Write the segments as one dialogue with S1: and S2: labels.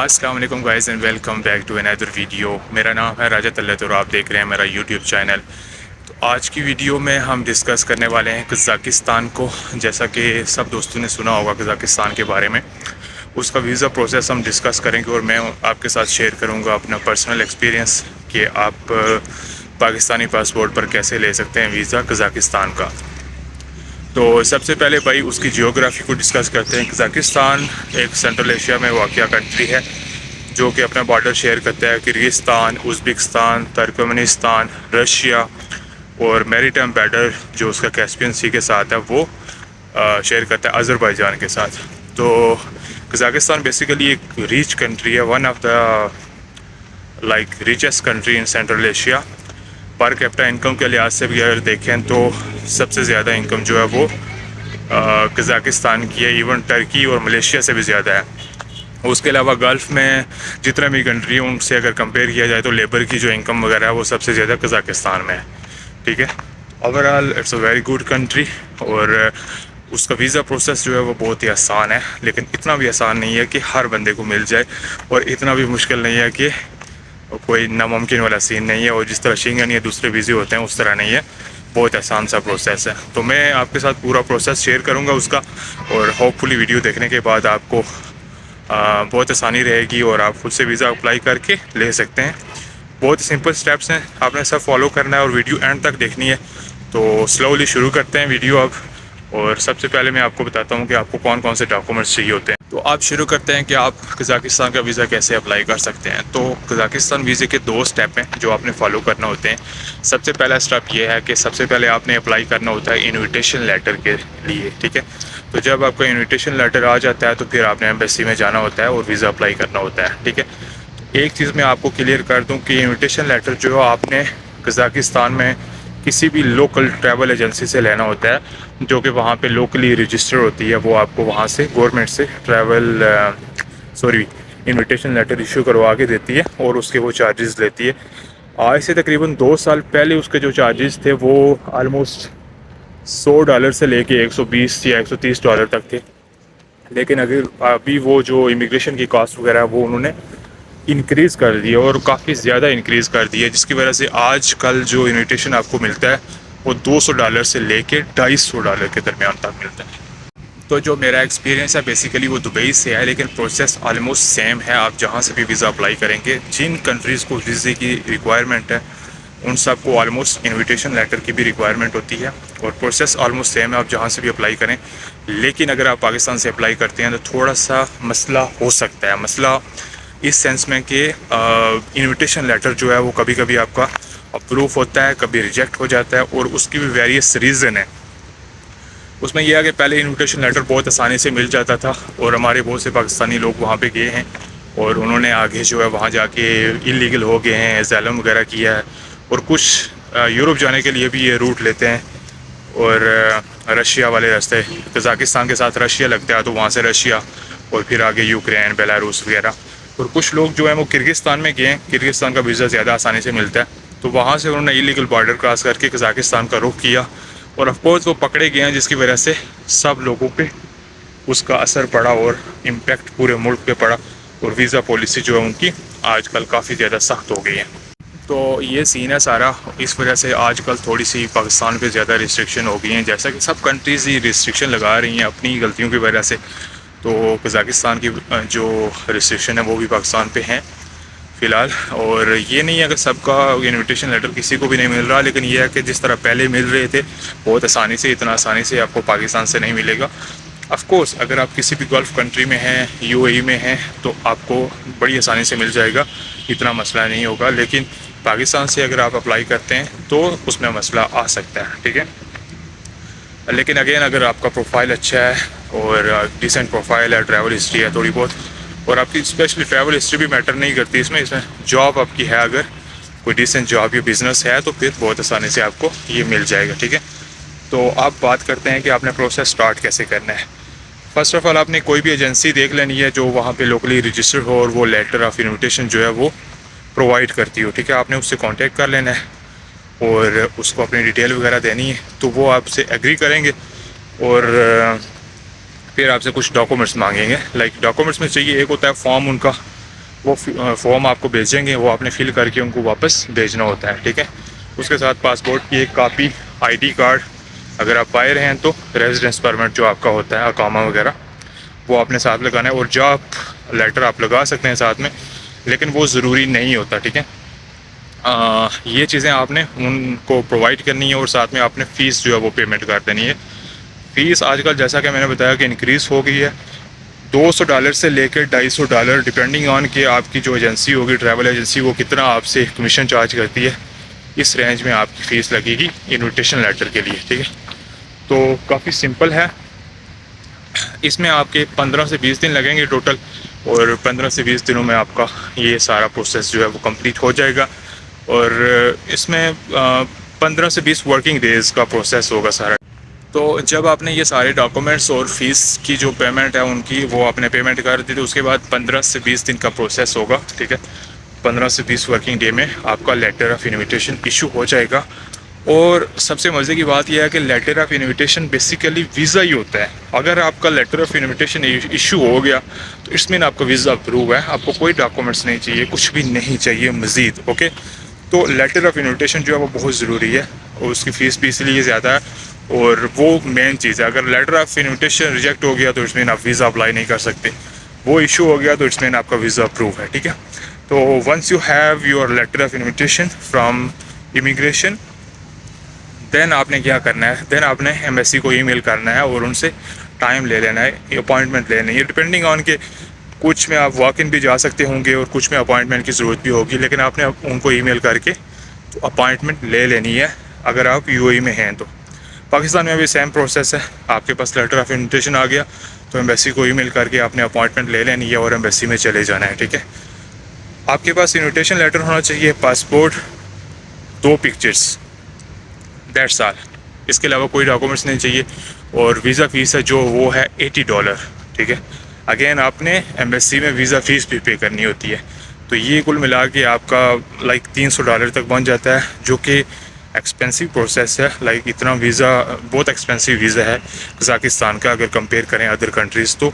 S1: अस्सलाम वालेकुम guys and welcome back to another video. मेरा नाम है राजा तल्लत और आप देख रहे हैं मेरा यूट्यूब चैनल। तो आज की वीडियो में हम डिस्कस करने वाले हैं कज़ाकिस्तान को। जैसा कि सब दोस्तों ने सुना होगा कज़ाकिस्तान के बारे में, उसका वीज़ा प्रोसेस हम डिस्कस करेंगे और मैं आपके साथ शेयर करूंगा अपना पर्सनल एक्सपीरियंस कि आप पाकिस्तानी पासपोर्ट पर कैसे ले सकते हैं वीज़ा कज़ाकिस्तान का। तो सबसे पहले भाई उसकी जियोग्राफी को डिस्कस करते हैं। कज़ाकिस्तान एक सेंट्रल एशिया में वाक़या कंट्री है जो कि अपना बॉर्डर शेयर करता है किर्गिस्तान, उज़्बेकिस्तान, तुर्कमेनिस्तान, रशिया और मैरीटाइम बॉर्डर जो उसका कैस्पियन सी के साथ है वो शेयर करता है अज़रबैजान के साथ। तो कज़ाकिस्तान बेसिकली एक रिच कंट्री है, one of the richest country in central Asia. Per capita income के लिहाज से भी अगर देखें तो सबसे ज़्यादा इनकम जो है वो कज़ाकिस्तान की है, इवन टर्की और मलेशिया से भी ज़्यादा है। उसके अलावा गल्फ़ में जितने भी कंट्री हैं उनसे अगर कंपेयर किया जाए तो लेबर की जो इनकम वगैरह है वो सबसे ज़्यादा कज़ाकिस्तान में है। ठीक है, overall it's a very good country. और उसका वीज़ा प्रोसेस जो है वो बहुत ही आसान है, लेकिन इतना भी आसान नहीं है कि हर बंदे को मिल जाए, और इतना भी मुश्किल नहीं है कि कोई नामुमकिन वाला सीन नहीं है। और जिस तरह शेंगन या दूसरे वीज़े होते हैं उस तरह नहीं है, बहुत आसान सा प्रोसेस है। तो मैं आपके साथ पूरा प्रोसेस शेयर करूंगा उसका, और होपफुली वीडियो देखने के बाद आपको बहुत आसानी रहेगी और आप खुद से वीज़ा अप्लाई करके ले सकते हैं। बहुत सिंपल स्टेप्स हैं, आपने सब फॉलो करना है और वीडियो एंड तक देखनी है। तो स्लोली शुरू करते हैं वीडियो अब। और सबसे पहले मैं आपको बताता हूँ कि आपको कौन कौन से डॉक्यूमेंट्स चाहिए होते हैं। तो आप शुरू करते हैं कि आप कज़ाकिस्तान का वीज़ा कैसे अप्लाई कर सकते हैं। तो कज़ाकिस्तान वीज़े के 2 स्टेप हैं जो आपने फॉलो करना होते हैं। सबसे पहला स्टेप ये है कि सबसे पहले आपने अप्लाई करना होता है इनविटेशन लेटर के लिए। ठीक है, तो जब आपका इनविटेशन लेटर आ जाता है तो फिर आपने एम्बेसी में जाना होता है और वीज़ा अप्लाई करना होता है। ठीक है, तो एक चीज़ मैं आपको क्लियर कर दूँ कि इन्विटेशन लेटर जो आपने कज़ाकिस्तान में किसी भी लोकल ट्रैवल एजेंसी से लेना होता है, जो कि वहाँ पे लोकली रजिस्टर होती है। वो आपको वहाँ से गवर्नमेंट से इनविटेशन लेटर इशू करवा के देती है और उसके वो चार्जेस लेती है। आज से तकरीबन 2 साल पहले उसके जो चार्जेस थे वो आलमोस्ट $100 से लेके 120 या 130 डॉलर तक थे। लेकिन अगर अभी वो जो इमिग्रेशन की कॉस्ट वगैरह है वो उन्होंने इंक्रीज़ कर दिया और काफ़ी ज़्यादा इंक्रीज़ कर दिया, जिसकी वजह से आज कल जो इन्विटेशन आपको मिलता है वो $200 से लेके $250 के दरमियान तक मिलता है। तो जो मेरा एक्सपीरियंस है बेसिकली वो दुबई से है, लेकिन प्रोसेस ऑलमोस्ट सेम है। आप जहाँ से भी वीज़ा अप्लाई करेंगे, जिन कंट्रीज़ को वीज़े की रिक्वायरमेंट है उन सब को ऑलमोस्ट इनविटेशन लेटर की भी रिक्वायरमेंट होती है, और प्रोसेस ऑलमोस्ट सेम है आप जहाँ से भी अप्लाई करें। लेकिन अगर आप पाकिस्तान से अप्लाई करते हैं तो थोड़ा सा मसला हो सकता है। मसला इस सेंस में कि इनविटेशन लेटर जो है वो कभी कभी आपका अप्रूव होता है, कभी रिजेक्ट हो जाता है, और उसकी भी वेरियस रीज़न है। उसमें यह है कि पहले इनविटेशन लेटर बहुत आसानी से मिल जाता था, और हमारे बहुत से पाकिस्तानी लोग वहाँ पे गए हैं और उन्होंने आगे जो है वहाँ जाके इलीगल हो गए हैं, एज़ालम वगैरह किया है। और कुछ यूरोप जाने के लिए भी ये रूट लेते हैं, और रशिया वाले रास्ते, कज़ाकिस्तान के साथ रशिया लगता है तो वहाँ से रशिया और फिर आगे यूक्रेन, बेलारूस वगैरह। और कुछ लोग जो हैं वो किर्गिस्तान में गए हैं, किर्गिस्तान का वीज़ा ज़्यादा आसानी से मिलता है, तो वहाँ से उन्होंने इलीगल बॉर्डर क्रॉस करके कज़ाकिस्तान का रुख किया, और ऑफकोर्स वो पकड़े गए हैं, जिसकी वजह से सब लोगों पे उसका असर पड़ा और इम्पेक्ट पूरे मुल्क पे पड़ा, और वीज़ा पॉलिसी जो है उनकी आजकल काफ़ी ज़्यादा सख्त हो गई है। तो ये सीन है सारा। इस वजह से आजकल थोड़ी सी पाकिस्तान पे ज़्यादा रिस्ट्रिक्शन हो गई हैं, जैसा कि सब कंट्रीज़ ही रिस्ट्रिक्शन लगा रही हैं अपनी गलतियों की वजह से। तो कज़ाकिस्तान की जो रिस्ट्रिक्शन है वो भी पाकिस्तान पे हैं फ़िलहाल। और ये नहीं है कि सबका इनविटेशन लेटर किसी को भी नहीं मिल रहा, लेकिन ये है कि जिस तरह पहले मिल रहे थे बहुत आसानी से, इतना आसानी से आपको पाकिस्तान से नहीं मिलेगा। ऑफ़ कोर्स अगर आप किसी भी गल्फ़ कंट्री में हैं, यूएई में हैं, तो आपको बड़ी आसानी से मिल जाएगा, इतना मसला नहीं होगा। लेकिन पाकिस्तान से अगर आप अप्लाई करते हैं तो उसमें मसला आ सकता है। ठीक है, लेकिन अगेन अगर आपका प्रोफाइल अच्छा है और डिसेंट प्रोफाइल है, ट्रैवल हिस्ट्री है थोड़ी बहुत, और आपकी स्पेशली ट्रैवल हिस्ट्री भी मैटर नहीं करती इसमें जॉब आपकी है, अगर कोई डिसेंट जॉब या बिज़नेस है तो फिर बहुत आसानी से आपको ये मिल जाएगा। ठीक है, तो आप बात करते हैं कि आपने प्रोसेस स्टार्ट कैसे करना है। फ़र्स्ट ऑफ़ ऑल आपने कोई भी एजेंसी देख लेनी है जो वहाँ पे लोकली रजिस्टर्ड हो और वो लेटर ऑफ इन्विटेशन जो है वो प्रोवाइड करती हो। ठीक है, आपने उससे कांटेक्ट कर लेना है और उसको अपनी डिटेल वगैरह देनी है, तो वो आपसे एग्री करेंगे और फिर आपसे कुछ डॉक्यूमेंट्स मांगेंगे। लाइक डॉक्यूमेंट्स में चाहिए, एक होता है फॉर्म उनका वो फॉर्म आपको भेजेंगे, वो आपने फिल करके उनको वापस भेजना होता है, ठीक है। उसके साथ पासपोर्ट की एक कापी, आईडी कार्ड, अगर आप बाहर हैं तो रेजिडेंस परमिट जो आपका होता है, अकामा वगैरह, वो आपने साथ लगाना है। और जॉब लेटर आप लगा सकते हैं साथ में, लेकिन वो ज़रूरी नहीं होता, ठीक है। ये चीज़ें आपने उनको प्रोवाइड करनी है और साथ में आपने फ़ीस जो है वो पेमेंट कर देनी है। फ़ीस आजकल जैसा कि मैंने बताया कि इंक्रीज़ हो गई है, $200 से लेकर $250 डिपेंडिंग ऑन कि आपकी जो एजेंसी होगी, ट्रैवल एजेंसी, वो कितना आपसे कमीशन चार्ज करती है। इस रेंज में आपकी फ़ीस लगेगी इन्विटेशन लेटर के लिए, ठीक है। तो काफ़ी सिंपल है। इसमें आपके 15 से 20 दिन लगेंगे टोटल, और 15 से 20 दिनों में आपका ये सारा प्रोसेस जो है वो कंप्लीट हो जाएगा। और इसमें 15 से 20 वर्किंग डेज़ का प्रोसेस होगा सारा। तो जब आपने ये सारे डॉक्यूमेंट्स और फ़ीस की जो पेमेंट है उनकी, वो आपने पेमेंट कर दी, तो उसके बाद 15 से 20 दिन का प्रोसेस होगा, ठीक है। 15 से 20 वर्किंग डे में आपका लेटर ऑफ़ इन्विटेशन इशू हो जाएगा। और सबसे मज़े की बात यह है कि letter of invitation basically visa ही होता है। अगर आपका लेटर ऑफ़ इन्विटेशन इशू हो गया तो इट्स मीन आपका वीज़ा अप्रूव है, आपको कोई डॉक्यूमेंट्स नहीं चाहिए, कुछ भी नहीं चाहिए मज़ीद, ओके। तो लेटर ऑफ़ इन्विटेशन जो है वो बहुत ज़रूरी है, और उसकी फ़ीस भी इसलिए ज़्यादा है, और वो मेन चीज़ है। अगर लेटर ऑफ़ इन्विटेशन रिजेक्ट हो गया तो इट्स मीन आप वीज़ा अप्लाई नहीं कर सकते, वो इशू हो गया तो इट्स मीन आपका वीज़ा अप्रूव है, ठीक है। तो once you have your letter of invitation from immigration, then आपने क्या करना है, देन आपने एम्बेसी को ईमेल करना है और उनसे टाइम ले लेना है, अपॉइंटमेंट लेनी है। डिपेंडिंग ऑन के कुछ में आप वॉक इन भी जा सकते होंगे और कुछ में अपॉइंटमेंट की ज़रूरत भी होगी, लेकिन आपने उनको ईमेल करके तो अपॉइंटमेंट ले लेनी है अगर आप यूएई में हैं तो। पाकिस्तान में भी सेम प्रोसेस है, आपके पास लेटर ऑफ़ इन्विटेशन आ गया तो एम्बेसी को ईमेल करके आपने अपॉइंटमेंट ले लेनी है और एम्बेसी में चले जाना है, ठीक है। आपके पास इन्विटेशन लेटर होना चाहिए, पासपोर्ट, 2 पिक्चर्स, दैट्स ऑल। इसके अलावा कोई डॉक्यूमेंट्स नहीं चाहिए। और वीज़ा फ़ीस है जो वो है $80, ठीक है। अगेन आपने एम्बेसी में वीज़ा फ़ीस भी पे करनी होती है। तो ये कुल मिला के आपका लाइक $300 तक बन जाता है, जो कि एक्सपेंसिव प्रोसेस है। लाइक इतना वीज़ा, बहुत एक्सपेंसिव वीज़ा है कज़ाकिस्तान का अगर कंपेयर करें अदर कंट्रीज़ तो।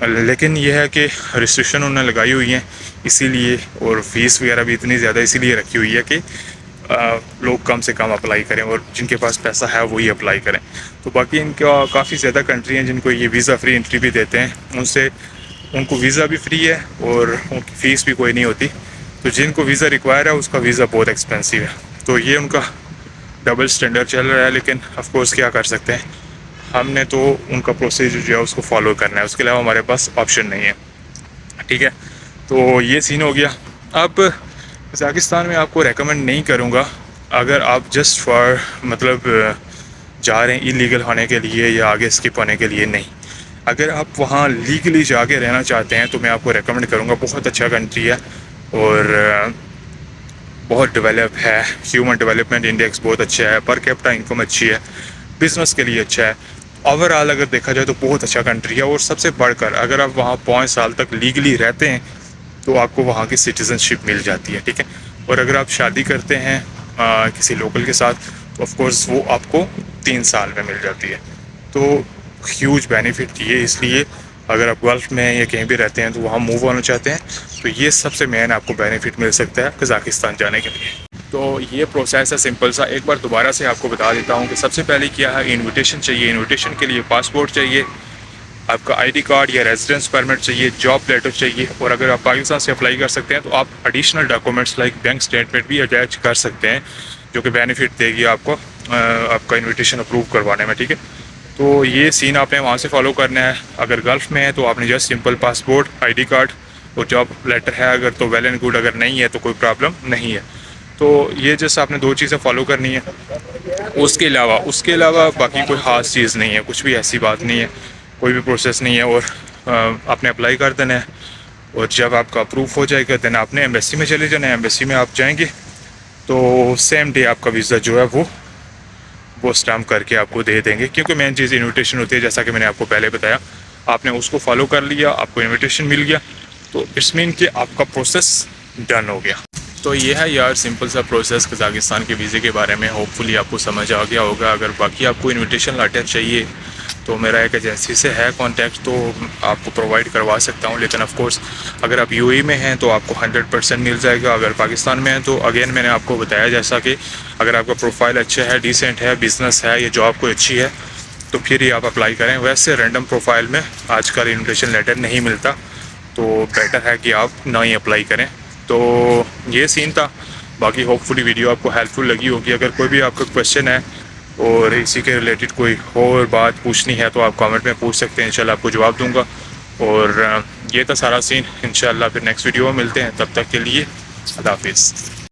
S1: लेकिन यह है कि रिस्ट्रिक्शन उन्होंने लगाई हुई हैं इसीलिए, और फ़ीस वगैरह भी इतनी ज़्यादा इसीलिए रखी हुई है कि लोग कम से कम अप्लाई करें और जिनके पास पैसा है वही अप्लाई करें। तो बाकी इनका काफ़ी ज़्यादा कंट्री हैं जिनको ये वीज़ा फ्री एंट्री भी देते हैं, उनसे उनको वीज़ा भी फ्री है और उनकी फ़ीस भी कोई नहीं होती। तो जिनको वीज़ा रिक्वायर है उसका वीज़ा बहुत एक्सपेंसिव है। तो ये उनका डबल स्टैंडर्ड चल रहा है, लेकिन ऑफ कोर्स क्या कर सकते हैं, हमने तो उनका प्रोसीजर जो है उसको फॉलो करना है, उसके अलावा हमारे पास ऑप्शन नहीं है, ठीक है। तो ये सीन हो गया। अब कज़ाकिस्तान में आपको रेकमेंड नहीं करूँगा अगर आप जस्ट फॉर मतलब जा रहे हैं इलीगल होने के लिए या आगे स्किप होने के लिए, नहीं। अगर आप वहाँ लीगली जाके रहना चाहते हैं तो मैं आपको रेकमेंड करूँगा। बहुत अच्छा कंट्री है और बहुत डेवलप है, ह्यूमन डेवलपमेंट इंडेक्स बहुत अच्छा है, पर कैपिटा इनकम अच्छी है, बिज़नेस के लिए अच्छा है। ओवरऑल अगर देखा जाए तो बहुत अच्छा कंट्री है। और सबसे बढ़कर अगर आप वहाँ 5 साल तक लीगली रहते हैं तो आपको वहाँ की सिटीज़नशिप मिल जाती है, ठीक है। और अगर आप शादी करते हैं किसी लोकल के साथ तो ऑफ कोर्स वो आपको 3 साल में मिल जाती है। तो ह्यूज बेनिफिट ये, इसलिए अगर आप गल्फ़ में या कहीं भी रहते हैं तो वहाँ मूव होना चाहते हैं तो ये सबसे मेन आपको बेनिफिट मिल सकता है कज़ाकिस्तान जाने के लिए। तो ये प्रोसेस है सिंपल सा। एक बार दोबारा से आपको बता देता हूँ कि सबसे पहले क्या है, इन्विटेशन चाहिए। इन्विटेशन के लिए पासपोर्ट चाहिए, आपका आईडी कार्ड या रेजिडेंस परमिट चाहिए, जॉब लेटर चाहिए। और अगर आप पाकिस्तान से अप्लाई कर सकते हैं तो आप additional documents like bank statement भी अटैच कर सकते हैं, जो कि बेनिफिट देगी आपको आपका इन्विटेशन अप्रूव करवाने में, ठीक है। तो ये सीन आपने वहाँ से फॉलो करना है। अगर गल्फ़ में है तो आपने just simple passport, ID card और जॉब लेटर है अगर तो वेल एंड गुड, अगर नहीं है तो कोई प्रॉब्लम नहीं है। तो ये जस्ट आपने 2 चीज़ें फॉलो करनी है। उसके अलावा बाकी कोई ख़ास चीज़ नहीं है, कुछ भी ऐसी बात नहीं है, कोई भी प्रोसेस नहीं है। और आपने अप्लाई कर देना है और जब आपका अप्रूव हो जाएगा देन आपने एम्बेसी में चले जाना है। एम्बेसी में आप जाएंगे तो सेम डे आपका वीज़ा जो है वो स्टैम्प करके आपको दे देंगे, क्योंकि मेन चीज़ इन्विटेशन होती है। जैसा कि मैंने आपको पहले बताया, आपने उसको फॉलो कर लिया, आपको इन्विटेशन मिल गया तो इट्स मीन कि आपका प्रोसेस डन हो गया। तो ये है यार सिंपल सा प्रोसेस कज़ाकिस्तान के वीज़े के बारे में। होपफुली आपको समझ आ गया होगा। अगर बाकी आपको इन्विटेशन लेटर चाहिए तो मेरा एक एजेंसी से है कांटेक्ट, तो आपको प्रोवाइड करवा सकता हूँ। लेकिन ऑफ कोर्स अगर आप यूएई में हैं तो आपको 100% मिल जाएगा। अगर पाकिस्तान में हैं तो अगेन मैंने आपको बताया जैसा कि अगर आपका प्रोफाइल अच्छा है, डिसेंट है, बिज़नेस है, ये जॉब कोई अच्छी है, तो फिर ही आप अप्लाई करें। वैसे रैंडम प्रोफाइल में आजकल इन्विटेशन लेटर नहीं मिलता, तो बेटर है कि आप ना ही अप्लाई करें। तो ये सीन था। बाकी होपफुली वीडियो आपको हेल्पफुल लगी होगी। अगर कोई भी आपका क्वेश्चन है और इसी के रिलेटेड कोई और बात पूछनी है तो आप कमेंट में पूछ सकते हैं, इंशाल्लाह आपको जवाब दूंगा। और ये था सारा सीन। इंशाल्लाह फिर नेक्स्ट वीडियो में मिलते हैं, तब तक के लिए अल्लाह हाफिज़।